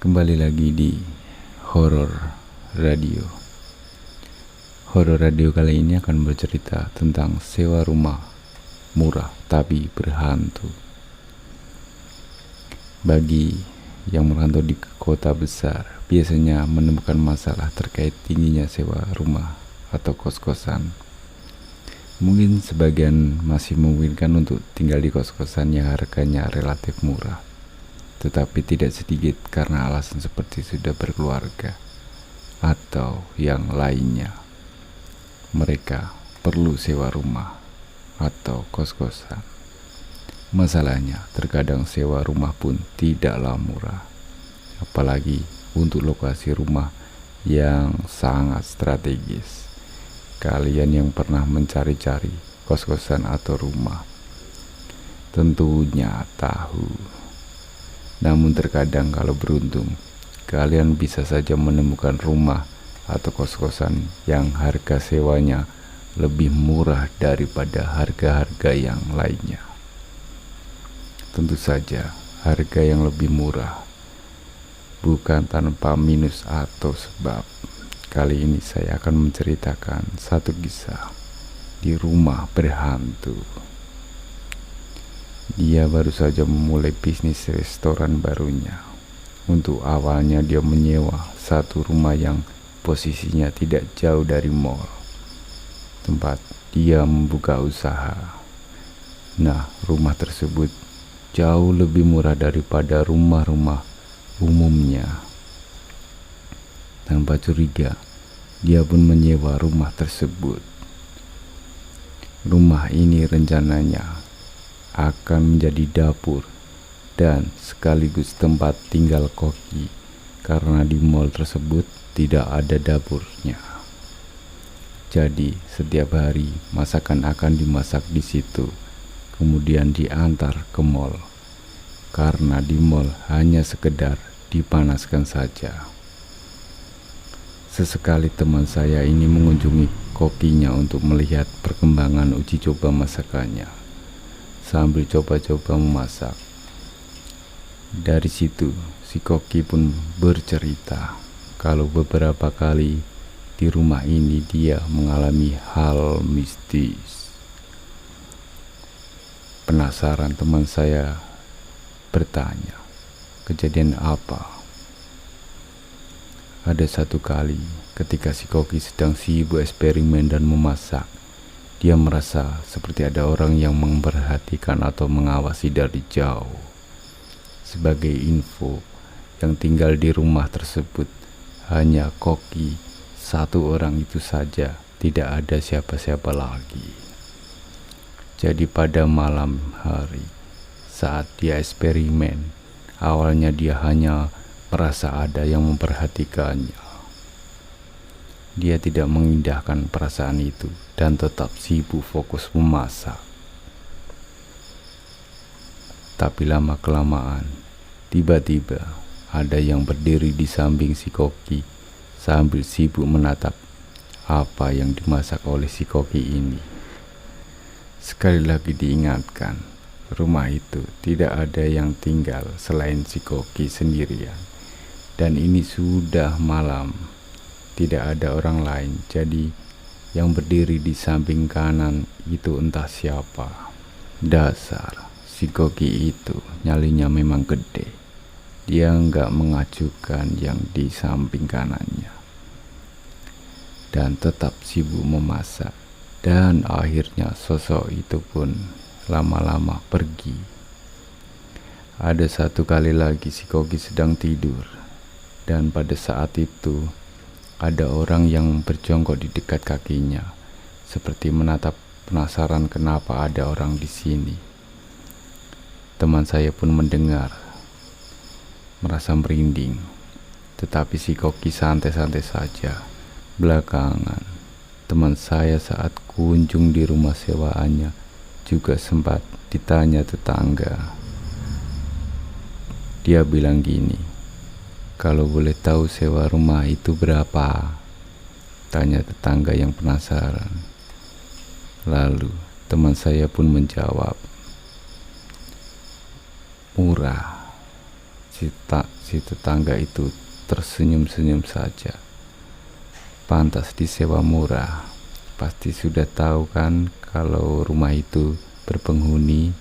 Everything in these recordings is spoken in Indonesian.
Kembali lagi di Horor Radio. Horor Radio kali ini akan bercerita tentang sewa rumah murah tapi berhantu. Bagi yang merantau di kota besar, biasanya menemukan masalah terkait tingginya sewa rumah atau kos-kosan. Mungkin sebagian masih memungkinkan untuk tinggal di kos-kosan yang harganya relatif murah, tetapi tidak sedikit karena alasan seperti sudah berkeluarga atau yang lainnya. Mereka perlu sewa rumah atau kos-kosan. Masalahnya, terkadang sewa rumah pun tidaklah murah, apalagi untuk lokasi rumah yang sangat strategis. Kalian yang pernah mencari-cari kos-kosan atau rumah tentunya tahu. Namun terkadang kalau beruntung, kalian bisa saja menemukan rumah atau kos-kosan yang harga sewanya lebih murah daripada harga-harga yang lainnya. Tentu saja, harga yang lebih murah bukan tanpa minus atau sebab. Kali ini saya akan menceritakan satu kisah di rumah berhantu. Dia baru saja memulai bisnis restoran barunya. Untuk awalnya dia menyewa satu rumah yang posisinya tidak jauh dari mall, tempat dia membuka usaha. Nah, rumah tersebut jauh lebih murah daripada rumah-rumah umumnya. Tanpa curiga, dia pun menyewa rumah tersebut. Rumah ini rencananya akan menjadi dapur dan sekaligus tempat tinggal koki, karena di mall tersebut tidak ada dapurnya. Jadi setiap hari masakan akan dimasak di situ, kemudian diantar ke mall, karena di mall hanya sekedar dipanaskan saja. Sesekali teman saya ini mengunjungi kokinya untuk melihat perkembangan uji coba masakannya sambil coba-coba memasak. Dari situ, si koki pun bercerita kalau beberapa kali di rumah ini dia mengalami hal mistis. Penasaran teman saya bertanya, kejadian apa? Ada satu kali ketika si koki sedang sibuk eksperimen dan memasak, dia merasa seperti ada orang yang memperhatikan atau mengawasi dari jauh. Sebagai info, yang tinggal di rumah tersebut hanya koki satu orang itu saja, tidak ada siapa-siapa lagi. Jadi pada malam hari saat dia eksperimen, awalnya dia hanya merasa ada yang memperhatikannya. Dia tidak mengindahkan perasaan itu dan tetap sibuk fokus memasak. Tapi lama-kelamaan, tiba-tiba ada yang berdiri di samping si koki sambil sibuk menatap apa yang dimasak oleh si koki ini. Sekali lagi diingatkan, rumah itu tidak ada yang tinggal selain si koki sendirian. Dan ini sudah malam, tidak ada orang lain, jadi yang berdiri di samping kanan itu entah siapa. Dasar, si koki itu nyalinya memang gede. Dia enggak mengajukan yang di samping kanannya dan tetap sibuk memasak. Dan akhirnya sosok itu pun lama-lama pergi. Ada satu kali lagi si koki sedang tidur, dan pada saat itu ada orang yang berjongkok di dekat kakinya, seperti menatap penasaran kenapa ada orang di sini. Teman saya pun mendengar, merasa merinding, tetapi si koki santai-santai saja. Belakangan, teman saya saat kunjung di rumah sewaannya juga sempat ditanya tetangga. Dia bilang gini, kalau boleh tahu sewa rumah itu berapa? Tanya tetangga yang penasaran. Lalu teman saya pun menjawab, murah. Si si tetangga itu tersenyum-senyum saja. Pantas disewa murah. Pasti sudah tahu kan kalau rumah itu berpenghuni,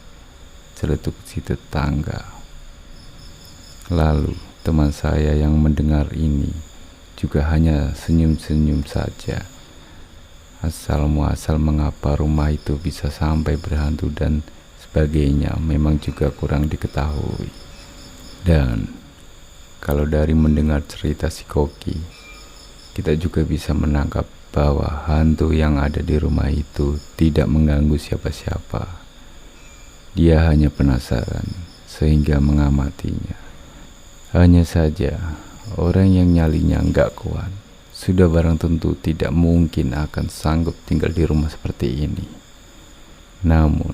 celetuk si tetangga. Lalu teman saya yang mendengar ini juga hanya senyum-senyum saja. Asal muasal mengapa rumah itu bisa sampai berhantu dan sebagainya memang juga kurang diketahui. Dan kalau dari mendengar cerita si Koki, kita juga bisa menangkap bahwa hantu yang ada di rumah itu tidak mengganggu siapa-siapa. Dia hanya penasaran sehingga mengamatinya. Hanya saja orang yang nyalinya nggak kuat sudah barang tentu tidak mungkin akan sanggup tinggal di rumah seperti ini. Namun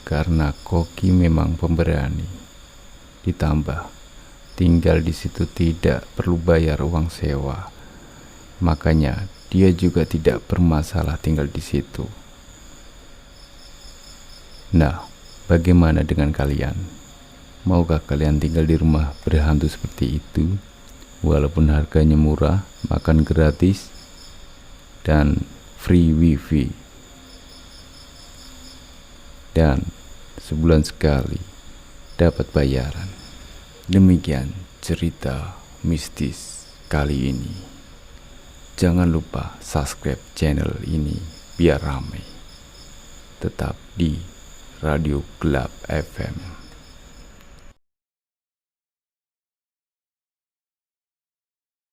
karena Koki memang pemberani, ditambah tinggal di situ tidak perlu bayar uang sewa, makanya dia juga tidak bermasalah tinggal di situ. Nah, bagaimana dengan kalian? Maukah kalian tinggal di rumah berhantu seperti itu? Walaupun harganya murah, makan gratis, dan free wifi. Dan sebulan sekali dapat bayaran. Demikian cerita mistis kali ini. Jangan lupa subscribe channel ini biar ramai. Tetap di Radio Gelap FM.